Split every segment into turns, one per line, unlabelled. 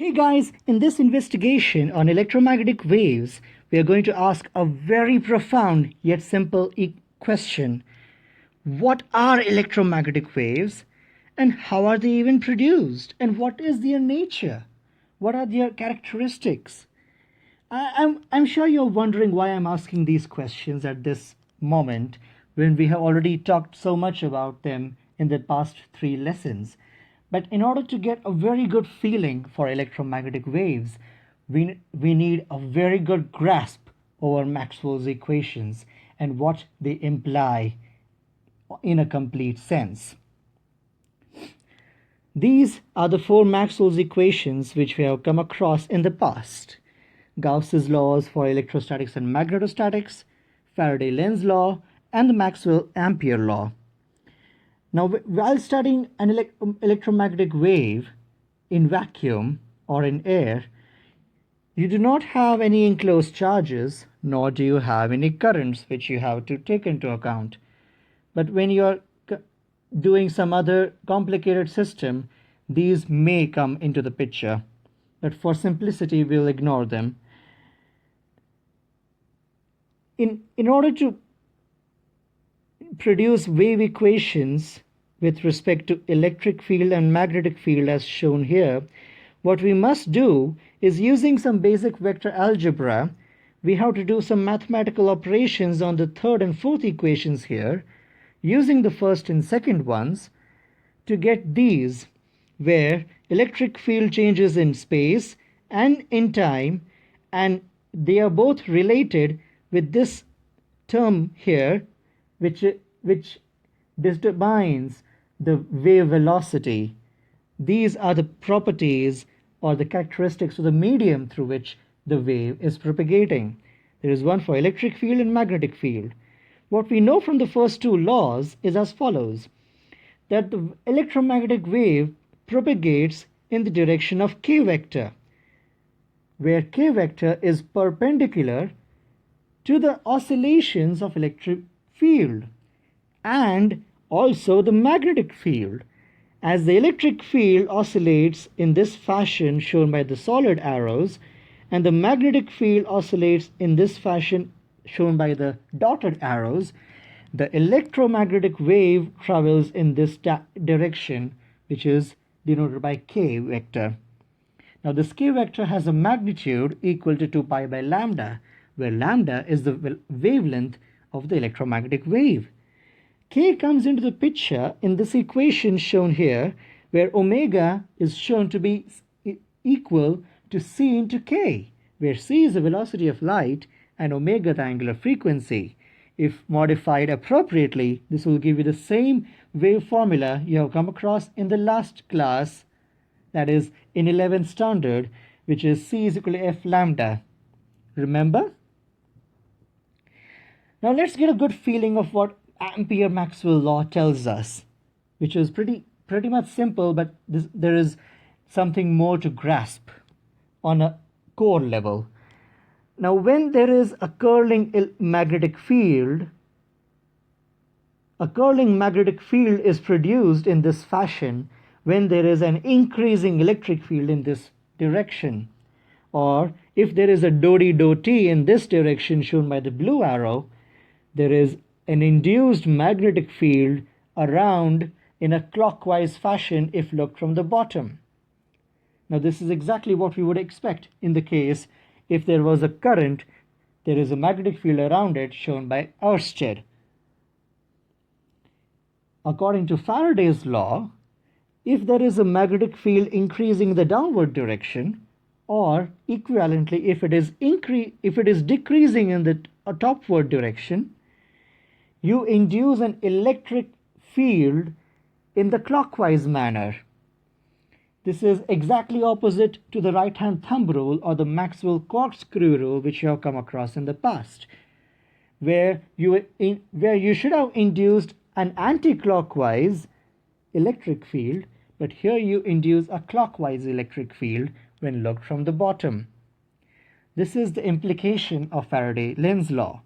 Hey guys, in this investigation on electromagnetic waves, we are going to ask a very profound yet simple question. What are electromagnetic waves and how are they even produced and what is their nature? What are their characteristics? I'm sure you're wondering why I'm asking these questions at this moment when we have already talked so much about them in the past 3 lessons. But in order to get a very good feeling for electromagnetic waves, we need a very good grasp over Maxwell's equations and what they imply in a complete sense. These are the 4 Maxwell's equations which we have come across in the past. Gauss's laws for electrostatics and magnetostatics, Faraday-Lenz law, and the Maxwell-Ampere law. Now, while studying an electromagnetic wave in vacuum or in air, you do not have any enclosed charges, nor do you have any currents which you have to take into account. But when you are doing some other complicated system, these may come into the picture. But for simplicity, we'll ignore them. In order to produce wave equations with respect to electric field and magnetic field as shown here, what we must do is, using some basic vector algebra, we have to do some mathematical operations on the third and fourth equations here, using the first and second ones to get these, where electric field changes in space and in time, and they are both related with this term here, which determines the wave velocity. These are the properties or the characteristics of the medium through which the wave is propagating. There is one for electric field and magnetic field. What we know from the first 2 laws is as follows: that the electromagnetic wave propagates in the direction of k vector, where k vector is perpendicular to the oscillations of electric field and also the magnetic field. As the electric field oscillates in this fashion shown by the solid arrows, and the magnetic field oscillates in this fashion shown by the dotted arrows, the electromagnetic wave travels in this direction, which is denoted by k vector. Now this k vector has a magnitude equal to 2 pi by lambda, where lambda is the wavelength of the electromagnetic wave. K comes into the picture in this equation shown here, where omega is shown to be equal to c into k, where c is the velocity of light and omega the angular frequency. If modified appropriately, this will give you the same wave formula you have come across in the last class, that is in 11th standard, which is c is equal to f lambda. Remember? Now let's get a good feeling of what Ampere-Maxwell law tells us, which is pretty much simple, but there is something more to grasp on a core level. Now, when there is a curling magnetic field is produced in this fashion when there is an increasing electric field in this direction, or if there is a dou-d-dou-t in this direction shown by the blue arrow, there is an induced magnetic field around in a clockwise fashion if looked from the bottom. Now this is exactly what we would expect in the case if there was a current, there is a magnetic field around it shown by Ørsted. According to Faraday's law, if there is a magnetic field increasing in the downward direction, or equivalently if it is decreasing in the topward direction, you induce an electric field in the clockwise manner. This is exactly opposite to the right-hand thumb rule or the Maxwell corkscrew rule, which you have come across in the past, where you should have induced an anti-clockwise electric field, but here you induce a clockwise electric field when looked from the bottom. This is the implication of Faraday-Lenz law.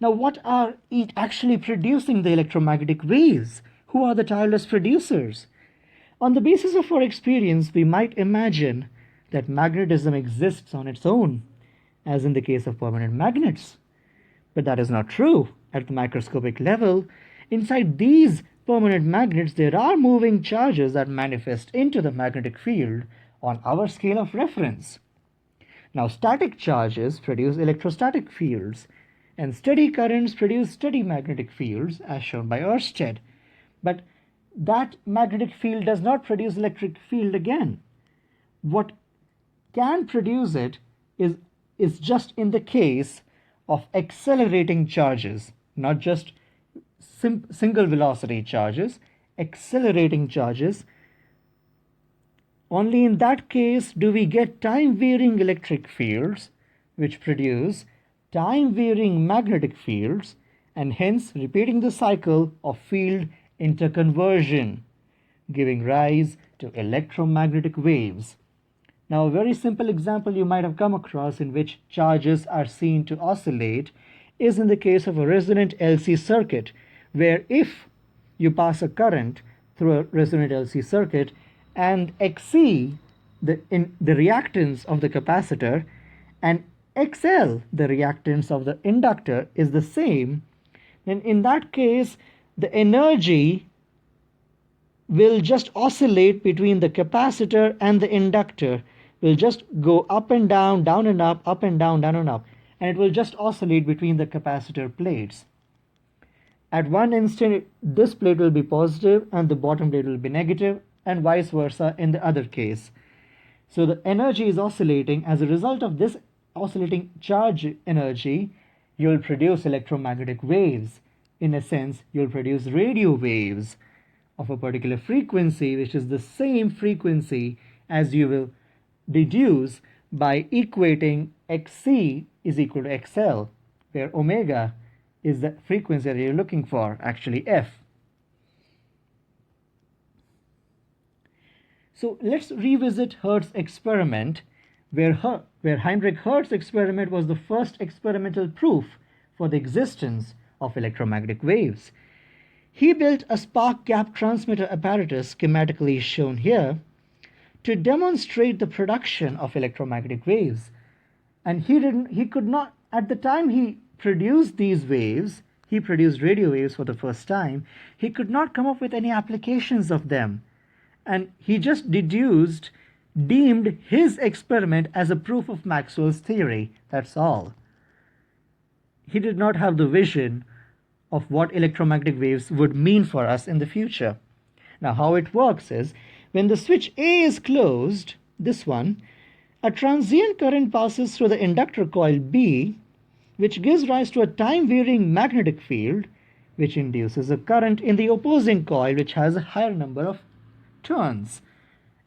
Now, what are actually producing the electromagnetic waves? Who are the tireless producers? On the basis of our experience, we might imagine that magnetism exists on its own, as in the case of permanent magnets. But that is not true at the microscopic level. Inside these permanent magnets, there are moving charges that manifest into the magnetic field on our scale of reference. Now, static charges produce electrostatic fields, and steady currents produce steady magnetic fields, as shown by Ørsted. But that magnetic field does not produce electric field again. What can produce it is just in the case of accelerating charges, not just single velocity charges, accelerating charges. Only in that case do we get time-varying electric fields, which produce time-varying magnetic fields, and hence repeating the cycle of field interconversion, giving rise to electromagnetic waves. Now, a very simple example you might have come across in which charges are seen to oscillate is in the case of a resonant LC circuit, where if you pass a current through a resonant LC circuit and Xc, the reactance of the capacitor, and XL, the reactance of the inductor, is the same, then in that case, the energy will just oscillate between the capacitor and the inductor, will just go up and down and up and down and up, and it will just oscillate between the capacitor plates. At one instant, this plate will be positive and the bottom plate will be negative, and vice versa in the other case. So the energy is oscillating. As a result of this oscillating charge energy, you'll produce electromagnetic waves. In a sense, you'll produce radio waves of a particular frequency, which is the same frequency as you will deduce by equating Xc is equal to XL, where omega is the frequency that you're looking for, actually F. So let's revisit Hertz experiment, where Heinrich Hertz experiment was the first experimental proof for the existence of electromagnetic waves. He built a spark gap transmitter apparatus, schematically shown here, to demonstrate the production of electromagnetic waves. And he could not, at the time he produced these waves, he produced radio waves for the first time, he could not come up with any applications of them. And he just deemed his experiment as a proof of Maxwell's theory. That's all. He did not have the vision of what electromagnetic waves would mean for us in the future. Now, how it works is, when the switch A is closed, this one, a transient current passes through the inductor coil B, which gives rise to a time-varying magnetic field, which induces a current in the opposing coil, which has a higher number of turns.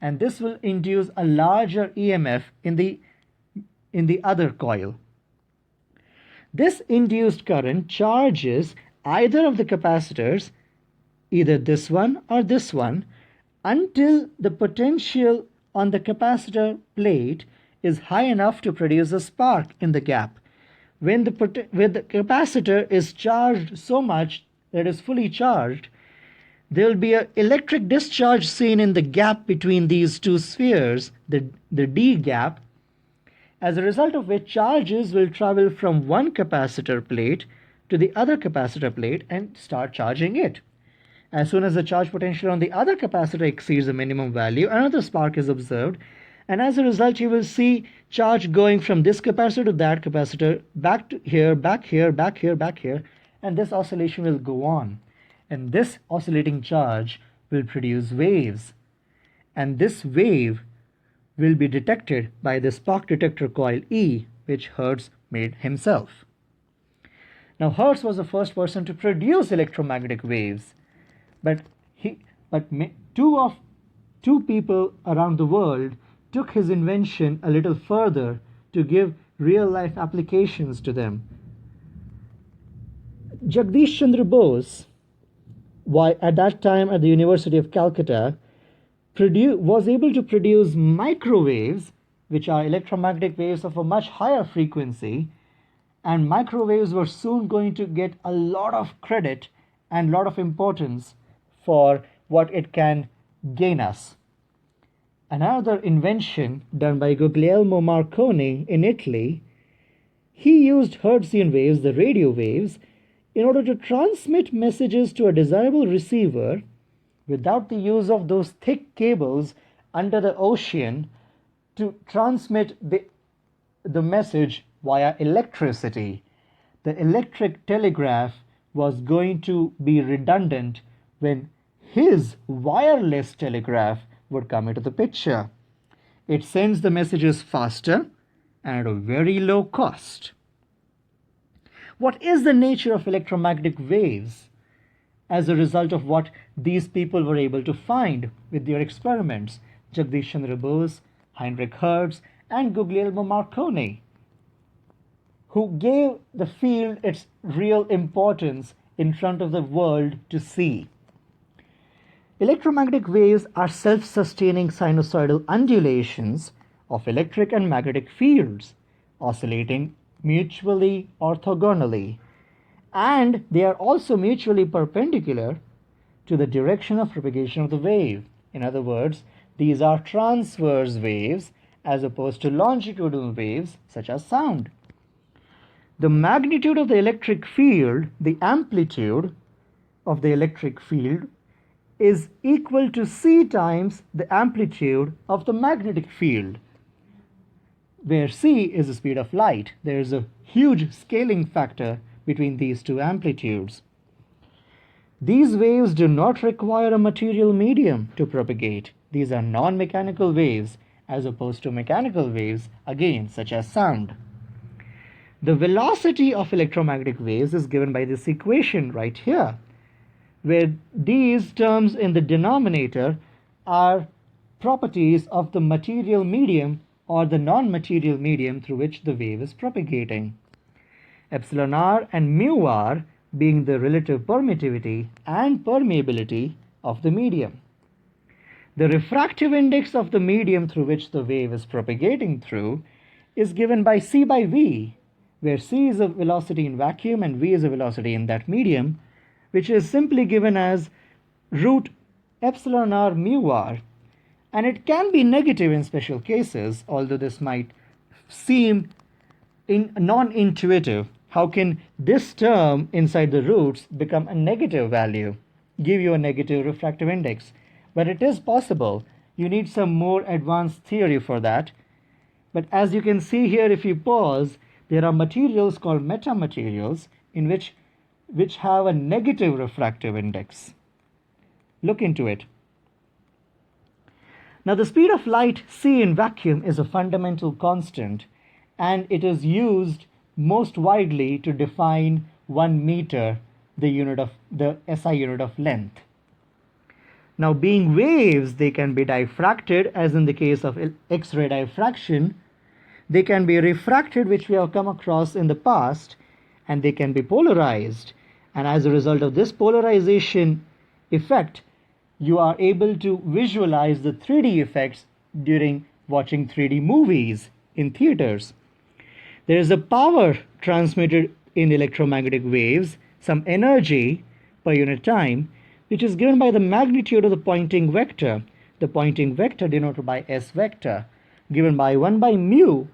And this will induce a larger EMF in the other coil. This induced current charges either of the capacitors, either this one or this one, until the potential on the capacitor plate is high enough to produce a spark in the gap. When the capacitor is charged so much that it is fully charged, there will be an electric discharge seen in the gap between these two spheres, the D gap, as a result of which charges will travel from one capacitor plate to the other capacitor plate and start charging it. As soon as the charge potential on the other capacitor exceeds the minimum value, another spark is observed, and as a result you will see charge going from this capacitor to that capacitor, back to here, back here, back here, back here, and this oscillation will go on. And this oscillating charge will produce waves, and this wave will be detected by the spark detector coil E, which Hertz made himself. Now, Hertz was the first person to produce electromagnetic waves, but two people around the world took his invention a little further to give real-life applications to them. Jagdish Chandra Bose, at that time at the University of Calcutta, was able to produce microwaves, which are electromagnetic waves of a much higher frequency, and microwaves were soon going to get a lot of credit and a lot of importance for what it can gain us. Another invention done by Guglielmo Marconi in Italy, he used Hertzian waves, the radio waves, in order to transmit messages to a desirable receiver without the use of those thick cables under the ocean to transmit the message via electricity. The electric telegraph was going to be redundant when his wireless telegraph would come into the picture. It sends the messages faster and at a very low cost. What is the nature of electromagnetic waves as a result of what these people were able to find with their experiments? Jagdish Chandra Bose, Heinrich Hertz, and Guglielmo Marconi, who gave the field its real importance in front of the world to see. Electromagnetic waves are self-sustaining sinusoidal undulations of electric and magnetic fields, oscillating mutually orthogonally, and they are also mutually perpendicular to the direction of propagation of the wave. In other words, these are transverse waves as opposed to longitudinal waves such as sound. The magnitude of the electric field, the amplitude of the electric field, is equal to c times the amplitude of the magnetic field, where c is the speed of light. There is a huge scaling factor between these two amplitudes. These waves do not require a material medium to propagate. These are non-mechanical waves as opposed to mechanical waves, again, such as sound. The velocity of electromagnetic waves is given by this equation right here, where these terms in the denominator are properties of the material medium or the non-material medium through which the wave is propagating. Epsilon r and mu r being the relative permittivity and permeability of the medium. The refractive index of the medium through which the wave is propagating through is given by c by v, where c is a velocity in vacuum and v is a velocity in that medium, which is simply given as root epsilon r mu r, and it can be negative in special cases, although this might seem non-intuitive. How can this term inside the roots become a negative value, give you a negative refractive index? But it is possible. You need some more advanced theory for that. But as you can see here, if you pause, there are materials called metamaterials in which have a negative refractive index. Look into it. Now, the speed of light c in vacuum is a fundamental constant, and it is used most widely to define 1 meter, the SI unit of length. Now, being waves, they can be diffracted, as in the case of X-ray diffraction. They can be refracted, which we have come across in the past, and they can be polarized. And as a result of this polarization effect, you are able to visualize the 3D effects during watching 3D movies in theaters. There is a power transmitted in electromagnetic waves, some energy per unit time, which is given by the magnitude of the Poynting vector. The Poynting vector denoted by S vector, given by 1 by mu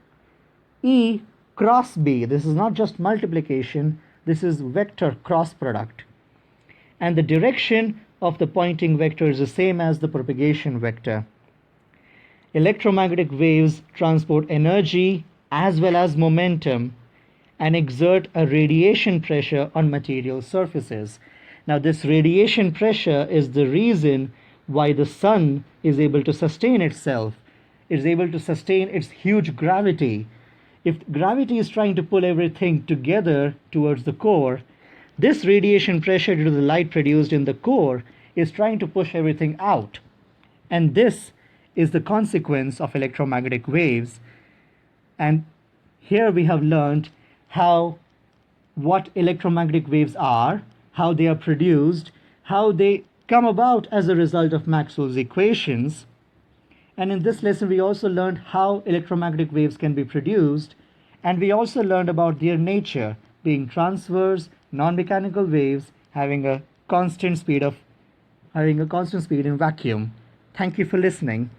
E cross B. This is not just multiplication, this is vector cross product. And the direction of the Poynting vector is the same as the propagation vector. Electromagnetic waves transport energy as well as momentum and exert a radiation pressure on material surfaces. Now, this radiation pressure is the reason why the sun is able to sustain itself. It is able to sustain its huge gravity. If gravity is trying to pull everything together towards the core, this radiation pressure due to the light produced in the core is trying to push everything out. And this is the consequence of electromagnetic waves. And here we have learned what electromagnetic waves are, how they are produced, how they come about as a result of Maxwell's equations. And in this lesson, we also learned how electromagnetic waves can be produced, and we also learned about their nature, being transverse, non-mechanical waves having a constant speed in vacuum, Thank you for listening.